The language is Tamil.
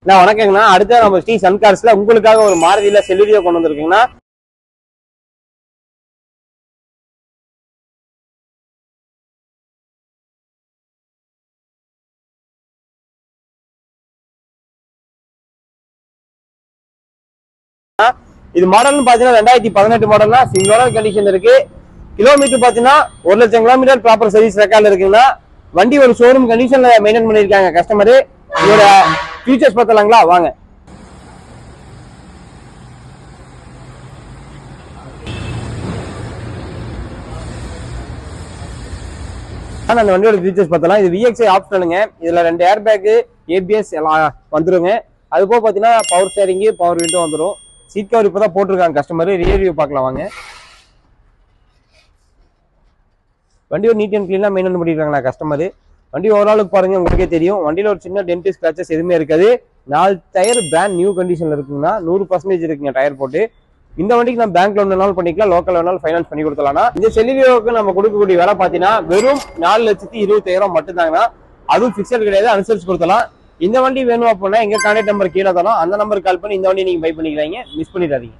நான் வணக்கங்கண்ணா. அடுத்த நம்ம ஸ்ரீ சன் கார்ஸ்ல உங்களுக்காக ஒரு மாருதியில செலுரியோ கொண்டு வந்திருக்கீங்கன்னா இது மாடல்னு பாத்தீங்கன்னா 2018 மாடல்னா சிங்கிள் கண்டிஷன் இருக்கு. கிலோமீட்டர் பாத்தீங்கன்னா 1,00,000 கிலோமீட்டர் ப்ராப்பர் சர்வீஸ் ரெக்கார்ட்ல இருக்குங்கன்னா வண்டி ஒரு ஷோரூம் கண்டிஷன்ல மெயின்டைன் பண்ணிருக்காங்க கஸ்டமர். இதோட ஃபீச்சர்ஸ் பார்த்தலாங்களா வாங்க. அந்த வண்டியோட ஃபீச்சர்ஸ் பார்த்தலாம். இது VXI ஆப்ஷனுங்க. இதுல 2 ஏர் பேக், ABS எல்லாம் வந்துருங்க. அது போக பாத்தீங்கன்னா பவர் ஸ்டேரிங், பவர் விண்டோ வந்துடும். சீட் கவர் இப்பதான் போட்டிருக்காங்க கஸ்டமர். ரியர் வியூ பார்க்கலாம் வாங்க. வண்டி ஒரு நீட் அண்ட் கிளீனா மெயின்டைன் பண்ணிருக்காங்களா கஸ்டமர். வண்டி ஓவராலுக்கு பாருங்க, உங்களுக்கே தெரியும். வண்டியில ஒரு சின்ன டென்ட் ஸ்கிராச்சஸ் எதுவுமே இருக்காது. 4 டயர் பிராண்ட் நியூ கண்டிஷன்ல இருக்குங்கன்னா 100% இருக்குங்க டயர் போட்டு. இந்த வண்டிக்கு நம்ம பேங்க் லோன் வேணாலும் பண்ணிக்கலாம், லோக்கல் வேணாலும் ஃபைனான்ஸ் பண்ணி கொடுத்தலாம். இந்த செலிரியோவுக்கு நம்ம கொடுக்கக்கூடிய விலை பார்த்தீங்கன்னா வெறும் 4,20,000 மட்டும்தாங்கன்னா, அதுவும் பிக்சட் கிடையாது, அனுசரிச்சு கொடுத்தலாம். இந்த வண்டி வேணும் அப்படின்னா எங்க கான்டாக்ட் நம்பர் கீழே தரோம், அந்த நம்பர் கால் பண்ணி இந்த வண்டி நீங்க பை பண்ணிக்கிறாங்க, மிஸ் பண்ணிடாதீங்க.